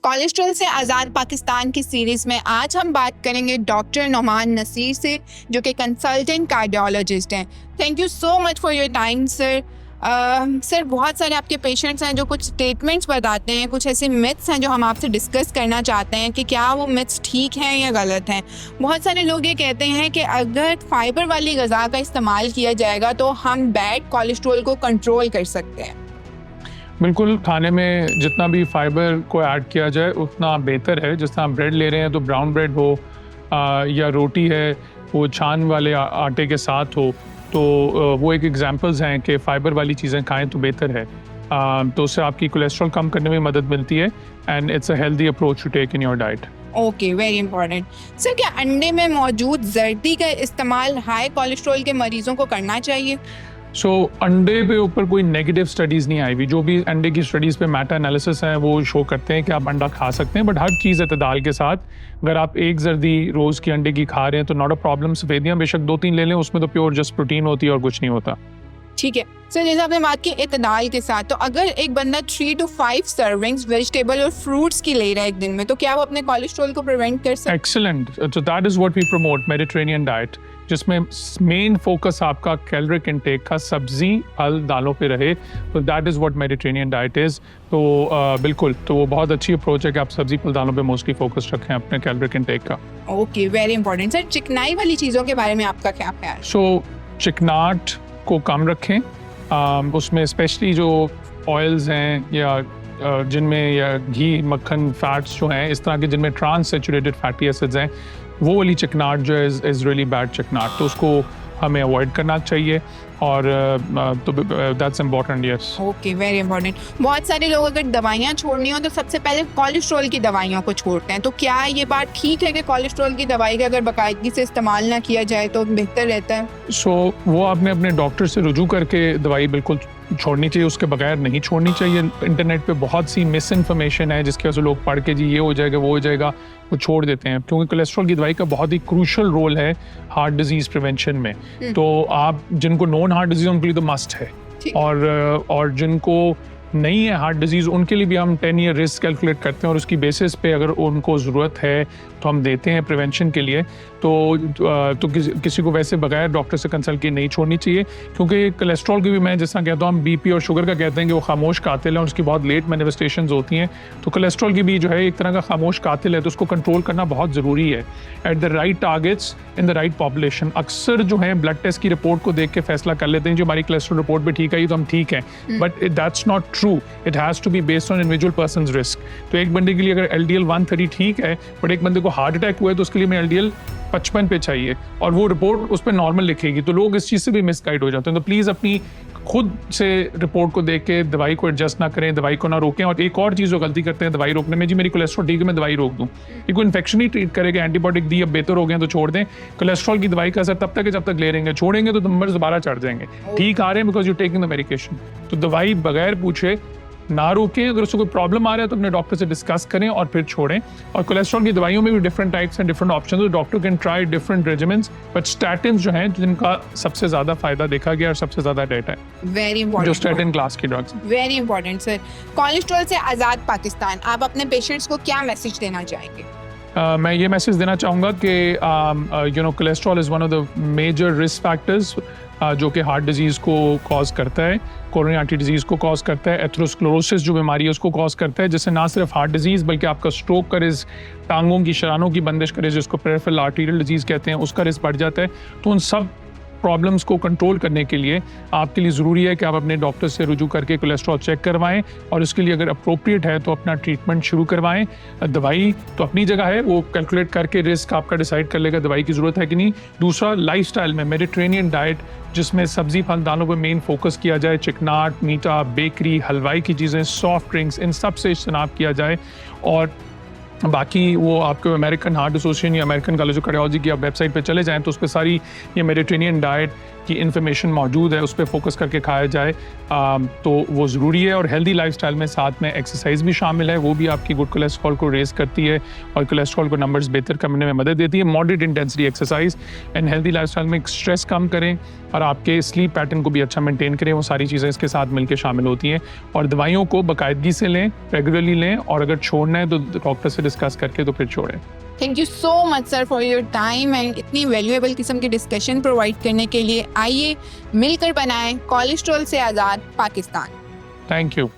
Cholesterol से आज़ाद पाकिस्तान की series में आज हम बात करेंगे डॉक्टर नोमान नसीर से, जो कि कंसल्टेंट कार्डियोलॉजिस्ट हैं। Thank you so much for your time sir. Sir, बहुत सारे आपके पेशेंट्स हैं जो कुछ स्टेटमेंट्स बताते हैं, कुछ ऐसे मिथ्स हैं जो हम आपसे डिस्कस करना चाहते हैं कि क्या वो मिथ्स ठीक हैं या गलत हैं। बहुत सारे लोग ये कहते हैं कि अगर फाइबर वाली ग़िज़ा का इस्तेमाल किया जाएगा तो हम बैड कोलेस्ट्रॉल को कंट्रोल कर सकते हैं। बिल्कुल, खाने में जितना भी फाइबर को ऐड किया जाए उतना बेहतर है। जिस तरह आप ब्रेड ले रहे हैं तो ब्राउन ब्रेड हो या रोटी है वो छान वाले आटे के साथ हो, तो वो एक एग्जांपल्स हैं कि फ़ाइबर वाली चीज़ें खाएं तो बेहतर है। तो उससे आपकी कोलेस्ट्रॉल कम करने में मदद मिलती है and it's a healthy approach to take in your diet. Okay, very important. Sir, क्या अंडे में मौजूद जर्दी का इस्तेमाल हाई कोलेस्ट्रॉल के मरीजों को करना चाहिए? अंडे पे ऊपर कोई नेगेटिव स्टडीज़ नहीं आई हुई। जो भी अंडे की स्टडीज़ पे मेटा एनालिसिस हैं वो शो करते हैं कि आप अंडा खा सकते हैं, बट हर चीज़ एतदाल के साथ। अगर आप एक जर्दी रोज़ की अंडे की खा रहे हैं तो नॉट अ प्रॉब्लम। सफ़ेदियाँ बेशक 2-3 ले लें, उसमें तो प्योर जस्ट प्रोटीन होती है और कुछ नहीं होता। ठीक है सर, जैसे आपने बात की इतदाल के साथ, तो अगर एक बंदा 3 to 5 सर्विंग्स वेजिटेबल और फ्रूट्स की ले रहा है एक दिन में, तो क्या वो अपने कोलेस्ट्रॉल को प्रिवेंट कर सकता है? Excellent. So that is what we promote, Mediterranean diet, जिसमें मेन फोकस आपका कैलोरिक इंटेक का सब्जी फल दालों पे रहे। तो that is what Mediterranean diet is. तो बिल्कुल, तो वो बहुत अच्छी अप्रोच है कि आप सब्जी फल दालों पे मोस्टली फोकस रखें अपने कैलोरिक इंटेक का। Okay, very important. सर, चिकनाई वाली चीज़ों के बारे में आपका क्या ख्याल है? सो चिकनाट को कम रखें। उसमें स्पेशली जो ऑयल्स हैं या जिनमें या घी मक्खन फैट्स जो हैं इस तरह के जिनमें ट्रांस सैचुरेटेड फैटी एसिड्स हैं, वो वाली चिकनाट जो है इज़ रियली बैड चिकनाट, तो उसको हमें अवॉइड करना चाहिए। और तो that's important, yes. Okay, very important. बहुत सारे लोग अगर दवाइयाँ छोड़नी हो तो सबसे पहले कोलेस्ट्रॉल की दवाइयों को छोड़ते हैं, तो क्या ये बात ठीक है कि कोलेस्ट्रॉल की दवाई का अगर बाकायदगी से इस्तेमाल ना किया जाए तो बेहतर रहता है? वो आपने अपने डॉक्टर से रुजू करके दवाई बिल्कुल छोड़नी चाहिए, उसके बगैर नहीं छोड़नी चाहिए। इंटरनेट पे बहुत सी मिस इन्फॉर्मेशन है जिसकी वजह से लोग पढ़ के जी ये हो जाएगा वो हो जाएगा, वो छोड़ देते हैं, क्योंकि कोलेस्ट्रॉल की दवाई का बहुत ही क्रूशल रोल है हार्ट डिजीज़ प्रिवेंशन में। तो आप जिनको नॉन हार्ट डिजीज़ उनके लिए तो मस्ट है, और जिनको नहीं है हार्ट डिजीज़ उनके लिए भी हम 10 ईयर रिस्क कैलकुलेट करते हैं और उसकी बेसिस पे अगर उनको ज़रूरत है तो हम देते हैं प्रिवेंशन के लिए। तो किसी को वैसे बगैर डॉक्टर से कंसल्ट किए नहीं छोड़नी चाहिए, क्योंकि कोलेस्ट्रॉल की भी मैं जिस तरह कहता हूँ, हम बीपी और शुगर का कहते हैं कि वो खामोश कातिल है और उसकी बहुत लेट मैनिफेस्टेशंस होती हैं, तो कोलेस्ट्रॉल की भी जो है एक तरह का खामोश कातिल है, तो उसको कंट्रोल करना बहुत ज़रूरी है at the right targets in the right population. अक्सर जो है ब्लड टेस्ट की रिपोर्ट को देख के फैसला कर लेते हैं जो हमारी कोलेस्ट्रॉल रिपोर्ट भी ठीक आई तो हम ठीक हैं, but that's not true. It has to be based on individual person's risk. तो एक बंदे के लिए अगर LDL 130 ठीक है, बट एक बंदे को हार्ट अटैक हुआ है तो उसके लिए हमें LDL 55 पे चाहिए और वो रिपोर्ट उस पर नॉर्मल लिखेगी, तो लोग इस चीज़ से भी मिसगाइड हो जाते हैं। तो प्लीज़ अपनी खुद से रिपोर्ट को देख के दवाई को एडजस्ट ना करें, दवाई को ना रोकें। और एक और चीज़ जो गलती करते हैं दवाई रोकने में, जी मेरी कोलेस्ट्रॉल ठीक है मैं दवाई रोक दूँ, ये कोई इन्फेक्शन ही ट्रीट करेगा, एंटीबायोटिक दी अब बेहतर हो गए तो छोड़ दें। कोलेस्ट्रॉल की दवाई का असर तब तक है जब तक ले रहेंगे, छोड़ेंगे तो नंबर दोबारा चढ़ जाएंगे। ठीक आ रहे हैं because you taking the medication, तो दवाई बगैर पूछे ना रोकें। अगर उसको कोई प्रॉब्लम आ रहा है तो अपने डॉक्टर से डिस्कस करें और फिर छोड़ें। और कोलेस्ट्रॉल की दवाइयों में भी different types and different option, तो doctor can try different regiments, but statins जो हैं जिनका सबसे ज़्यादा फायदा देखा गया और सबसे ज़्यादा डेटा है, वेरी इंपॉर्टेंट, जो स्टैटिन क्लास की drugs. Very important sir. Cholesterol से आज़ाद पाकिस्तान, आप अपने पेशेंट्स को क्या मैसेज देना चाहेंगे? मैं ये मैसेज देना चाहूँगा कि cholesterol is one of the major risk factors जो कि हार्ट डिजीज़ को कॉज करता है, कोरोनरी आर्टरी डिजीज़ को कॉज करता है, एथेरोस्क्लेरोसिस जो बीमारी है उसको कॉज करता है, जिससे ना सिर्फ हार्ट डिजीज़ बल्कि आपका स्ट्रोक का रिस्क, टांगों की शरानों की बंदिश का रिस्क जिसको पेरिफेरल आर्टेरियल डिजीज़ कहते हैं उसका रिस्क बढ़ जाता है। तो उन सब प्रॉब्लम्स को कंट्रोल करने के लिए आपके लिए ज़रूरी है कि आप अपने डॉक्टर से रुजू करके कोलेस्ट्रॉल चेक करवाएं और उसके लिए अगर अप्रोप्रिएट है तो अपना ट्रीटमेंट शुरू करवाएं। दवाई तो अपनी जगह है, वो कैलकुलेट करके रिस्क आपका डिसाइड कर लेगा दवाई की ज़रूरत है कि नहीं। दूसरा, लाइफस्टाइल में मेडिटेरेनियन डाइट जिसमें सब्जी फल दालों पर मेन फोकस किया जाए, चिकनाट, मीठा, बेकरी, हलवाई की चीज़ें, सॉफ्ट ड्रिंक्स, इन सब से इज्तनाब किया जाए। और बाकी वो आपको अमेरिकन हार्ट एसोसिएशन या अमेरिकन कॉलेज ऑफ कार्डियोलॉजी की आप वेबसाइट पे चले जाएं तो उस पर सारी ये मेडिटेरेनियन डाइट की इन्फॉर्मेशन मौजूद है उस पर फोकस करके खाया जाए तो वो ज़रूरी है। और हेल्दी लाइफस्टाइल में साथ में एक्सरसाइज भी शामिल है, वो भी आपकी गुड कोलेस्ट्रॉल को रेज़ करती है और कोलेस्ट्रॉल को नंबर्स बेहतर करने में मदद देती है। Moderate intensity exercise and healthy lifestyle में स्ट्रेस कम करें और आपके स्लीप पैटर्न को भी अच्छा मेंटेन करें, वो सारी चीज़ें इसके साथ मिलकर शामिल होती हैं। और दवाइयों को बाकायदगी से लें, रेगुलरली लें, और अगर छोड़ना है तो डॉक्टर से डिस्कस करके तो फिर छोड़ें। Thank you so much sir for your time and इतनी वैल्यूएबल किस्म की डिस्कशन प्रोवाइड करने के लिए। आइए मिलकर बनाएं कोलेस्ट्रॉल से आज़ाद पाकिस्तान। Thank you.